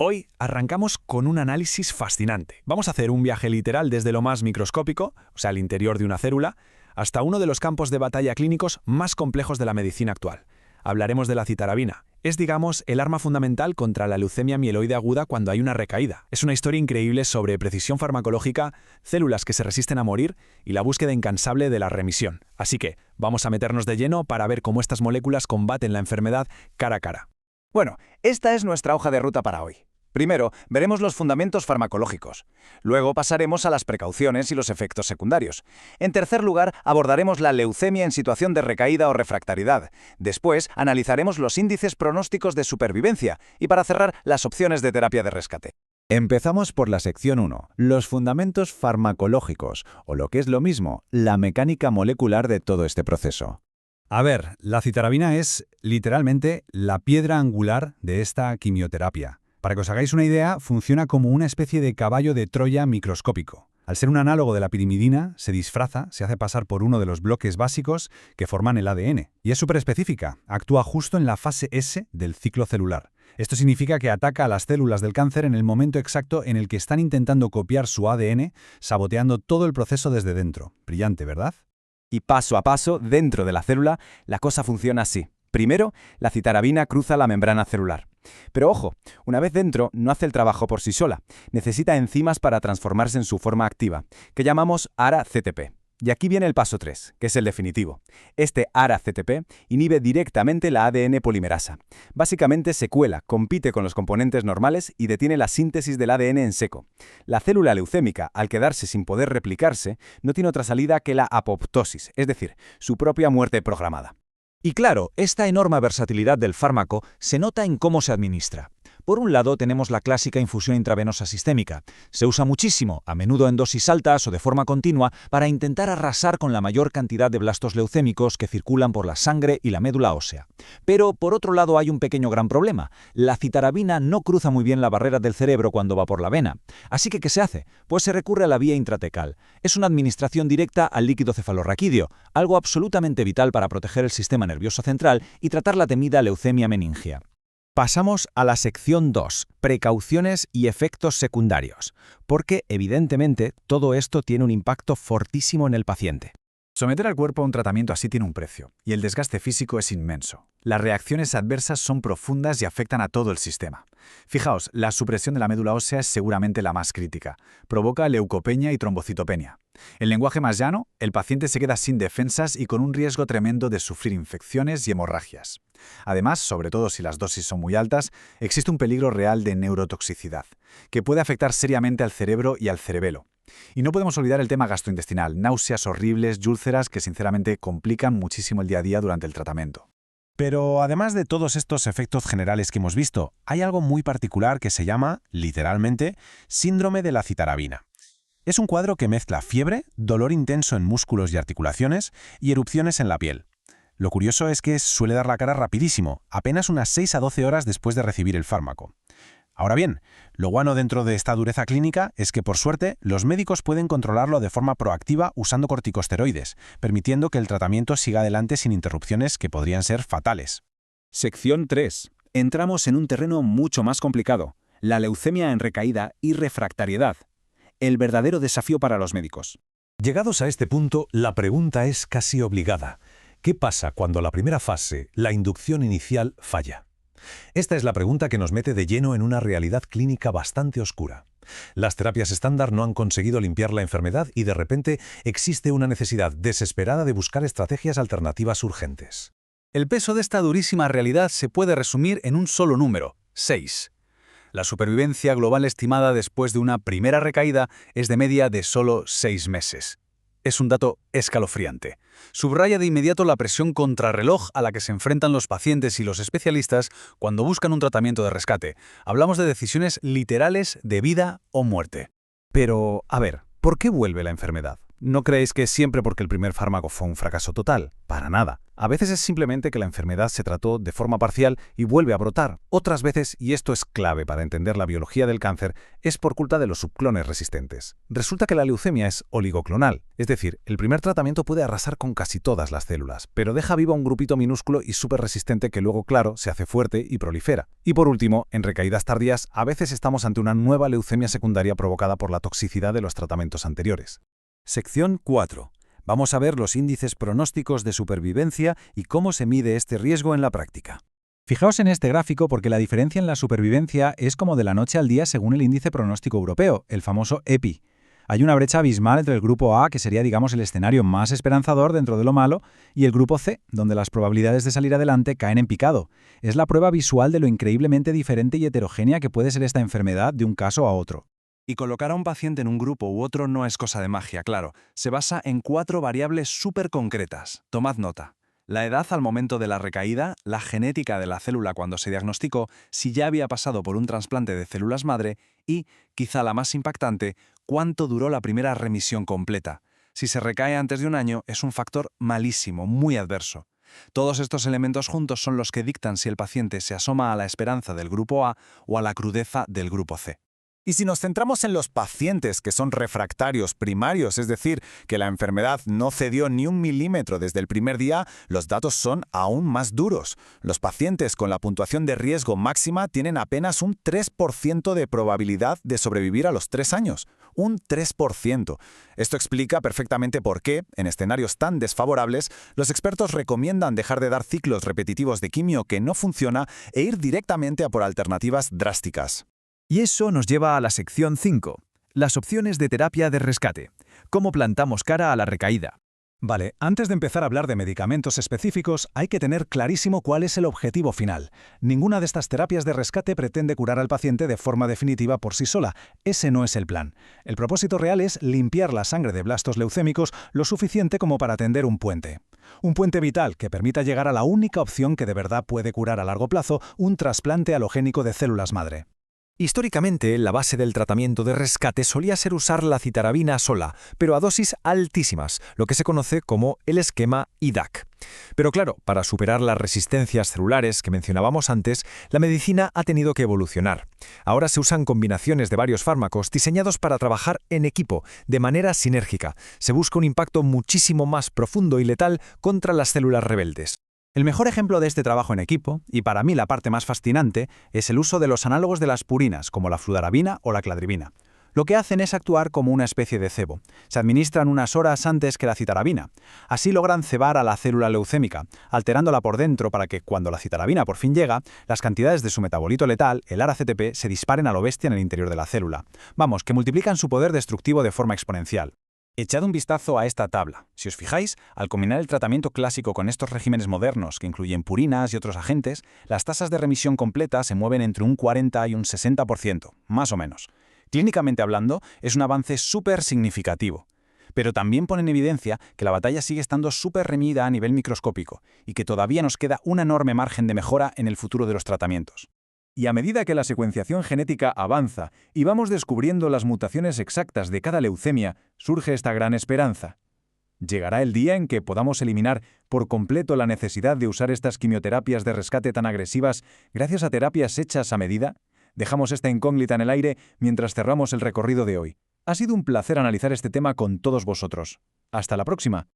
Hoy arrancamos con un análisis fascinante. Vamos a hacer un viaje literal desde lo más microscópico, o sea, el interior de una célula, hasta uno de los campos de batalla clínicos más complejos de la medicina actual. Hablaremos de la citarabina. Es, digamos, el arma fundamental contra la leucemia mieloide aguda cuando hay una recaída. Es una historia increíble sobre precisión farmacológica, células que se resisten a morir y la búsqueda incansable de la remisión. Así que, vamos a meternos de lleno para ver cómo estas moléculas combaten la enfermedad cara a cara. Bueno, esta es nuestra hoja de ruta para hoy. Primero, veremos los fundamentos farmacológicos. Luego pasaremos a las precauciones y los efectos secundarios. En tercer lugar, abordaremos la leucemia en situación de recaída o refractariedad. Después, analizaremos los índices pronósticos de supervivencia. Y para cerrar, las opciones de terapia de rescate. Empezamos por la sección 1, los fundamentos farmacológicos, o lo que es lo mismo, la mecánica molecular de todo este proceso. A ver, la citarabina es, literalmente, la piedra angular de esta quimioterapia. Para que os hagáis una idea, funciona como una especie de caballo de Troya microscópico. Al ser un análogo de la pirimidina, se disfraza, se hace pasar por uno de los bloques básicos que forman el ADN. Y es súper específica, actúa justo en la fase S del ciclo celular. Esto significa que ataca a las células del cáncer en el momento exacto en el que están intentando copiar su ADN, saboteando todo el proceso desde dentro. Brillante, ¿verdad? Y paso a paso, dentro de la célula, la cosa funciona así. Primero, la citarabina cruza la membrana celular. Pero ojo, una vez dentro, no hace el trabajo por sí sola. Necesita enzimas para transformarse en su forma activa, que llamamos ARA-CTP. Y aquí viene el paso 3, que es el definitivo. Este ARA-CTP inhibe directamente la ADN polimerasa. Básicamente se cuela, compite con los componentes normales y detiene la síntesis del ADN en seco. La célula leucémica, al quedarse sin poder replicarse, no tiene otra salida que la apoptosis, es decir, su propia muerte programada. Y claro, esta enorme versatilidad del fármaco se nota en cómo se administra. Por un lado tenemos la clásica infusión intravenosa sistémica. Se usa muchísimo, a menudo en dosis altas o de forma continua, para intentar arrasar con la mayor cantidad de blastos leucémicos que circulan por la sangre y la médula ósea. Pero por otro lado hay un pequeño gran problema. La citarabina no cruza muy bien la barrera del cerebro cuando va por la vena. Así que, ¿qué se hace? Pues se recurre a la vía intratecal. Es una administración directa al líquido cefalorraquídeo, algo absolutamente vital para proteger el sistema nervioso central y tratar la temida leucemia meningia. Pasamos a la sección 2, precauciones y efectos secundarios, porque evidentemente todo esto tiene un impacto fortísimo en el paciente. Someter al cuerpo a un tratamiento así tiene un precio, y el desgaste físico es inmenso. Las reacciones adversas son profundas y afectan a todo el sistema. Fijaos, la supresión de la médula ósea es seguramente la más crítica. Provoca leucopenia y trombocitopenia. En lenguaje más llano, el paciente se queda sin defensas y con un riesgo tremendo de sufrir infecciones y hemorragias. Además, sobre todo si las dosis son muy altas, existe un peligro real de neurotoxicidad, que puede afectar seriamente al cerebro y al cerebelo. Y no podemos olvidar el tema gastrointestinal, náuseas horribles y úlceras que sinceramente complican muchísimo el día a día durante el tratamiento. Pero además de todos estos efectos generales que hemos visto, hay algo muy particular que se llama, literalmente, síndrome de la citarabina. Es un cuadro que mezcla fiebre, dolor intenso en músculos y articulaciones y erupciones en la piel. Lo curioso es que suele dar la cara rapidísimo, apenas unas 6 a 12 horas después de recibir el fármaco. Ahora bien, lo bueno dentro de esta dureza clínica es que, por suerte, los médicos pueden controlarlo de forma proactiva usando corticosteroides, permitiendo que el tratamiento siga adelante sin interrupciones que podrían ser fatales. Sección 3. Entramos en un terreno mucho más complicado, la leucemia en recaída y refractariedad. El verdadero desafío para los médicos. Llegados a este punto, la pregunta es casi obligada. ¿Qué pasa cuando la primera fase, la inducción inicial, falla? Esta es la pregunta que nos mete de lleno en una realidad clínica bastante oscura. Las terapias estándar no han conseguido limpiar la enfermedad y de repente existe una necesidad desesperada de buscar estrategias alternativas urgentes. El peso de esta durísima realidad se puede resumir en un solo número, 6. La supervivencia global estimada después de una primera recaída es de media de solo 6 meses. Es un dato escalofriante. Subraya de inmediato la presión contrarreloj a la que se enfrentan los pacientes y los especialistas cuando buscan un tratamiento de rescate. Hablamos de decisiones literales de vida o muerte. Pero, a ver, ¿por qué vuelve la enfermedad? No creéis que es siempre porque el primer fármaco fue un fracaso total. Para nada. A veces es simplemente que la enfermedad se trató de forma parcial y vuelve a brotar. Otras veces, y esto es clave para entender la biología del cáncer, es por culpa de los subclones resistentes. Resulta que la leucemia es oligoclonal, es decir, el primer tratamiento puede arrasar con casi todas las células, pero deja vivo a un grupito minúsculo y súper resistente que luego, claro, se hace fuerte y prolifera. Y por último, en recaídas tardías, a veces estamos ante una nueva leucemia secundaria provocada por la toxicidad de los tratamientos anteriores. Sección 4. Vamos a ver los índices pronósticos de supervivencia y cómo se mide este riesgo en la práctica. Fijaos en este gráfico porque la diferencia en la supervivencia es como de la noche al día según el índice pronóstico europeo, el famoso EPI. Hay una brecha abismal entre el grupo A, que sería digamos el escenario más esperanzador dentro de lo malo, y el grupo C, donde las probabilidades de salir adelante caen en picado. Es la prueba visual de lo increíblemente diferente y heterogénea que puede ser esta enfermedad de un caso a otro. Y colocar a un paciente en un grupo u otro no es cosa de magia, claro. Se basa en 4 variables súper concretas. Tomad nota. La edad al momento de la recaída, la genética de la célula cuando se diagnosticó, si ya había pasado por un trasplante de células madre y, quizá la más impactante, cuánto duró la primera remisión completa. Si se recae antes de un año, es un factor malísimo, muy adverso. Todos estos elementos juntos son los que dictan si el paciente se asoma a la esperanza del grupo A o a la crudeza del grupo C. Y si nos centramos en los pacientes que son refractarios primarios, es decir, que la enfermedad no cedió ni un milímetro desde el primer día, los datos son aún más duros. Los pacientes con la puntuación de riesgo máxima tienen apenas un 3% de probabilidad de sobrevivir a los 3 años. Un 3%. Esto explica perfectamente por qué, en escenarios tan desfavorables, los expertos recomiendan dejar de dar ciclos repetitivos de quimio que no funciona e ir directamente a por alternativas drásticas. Y eso nos lleva a la sección 5, las opciones de terapia de rescate. ¿Cómo plantamos cara a la recaída? Vale, antes de empezar a hablar de medicamentos específicos, hay que tener clarísimo cuál es el objetivo final. Ninguna de estas terapias de rescate pretende curar al paciente de forma definitiva por sí sola. Ese no es el plan. El propósito real es limpiar la sangre de blastos leucémicos lo suficiente como para tender un puente. Un puente vital que permita llegar a la única opción que de verdad puede curar a largo plazo, un trasplante halogénico de células madre. Históricamente, la base del tratamiento de rescate solía ser usar la citarabina sola, pero a dosis altísimas, lo que se conoce como el esquema IDAC. Pero claro, para superar las resistencias celulares que mencionábamos antes, la medicina ha tenido que evolucionar. Ahora se usan combinaciones de varios fármacos diseñados para trabajar en equipo, de manera sinérgica. Se busca un impacto muchísimo más profundo y letal contra las células rebeldes. El mejor ejemplo de este trabajo en equipo, y para mí la parte más fascinante, es el uso de los análogos de las purinas, como la fludarabina o la cladribina. Lo que hacen es actuar como una especie de cebo. Se administran unas horas antes que la citarabina. Así logran cebar a la célula leucémica, alterándola por dentro para que, cuando la citarabina por fin llega, las cantidades de su metabolito letal, el ARA-CTP, se disparen a lo bestia en el interior de la célula. Vamos, que multiplican su poder destructivo de forma exponencial. Echad un vistazo a esta tabla. Si os fijáis, al combinar el tratamiento clásico con estos regímenes modernos, que incluyen purinas y otros agentes, las tasas de remisión completa se mueven entre un 40 y un 60%, más o menos. Clínicamente hablando, es un avance súper significativo. Pero también pone en evidencia que la batalla sigue estando súper reñida a nivel microscópico y que todavía nos queda un enorme margen de mejora en el futuro de los tratamientos. Y a medida que la secuenciación genética avanza y vamos descubriendo las mutaciones exactas de cada leucemia, surge esta gran esperanza. ¿Llegará el día en que podamos eliminar por completo la necesidad de usar estas quimioterapias de rescate tan agresivas gracias a terapias hechas a medida? Dejamos esta incógnita en el aire mientras cerramos el recorrido de hoy. Ha sido un placer analizar este tema con todos vosotros. Hasta la próxima.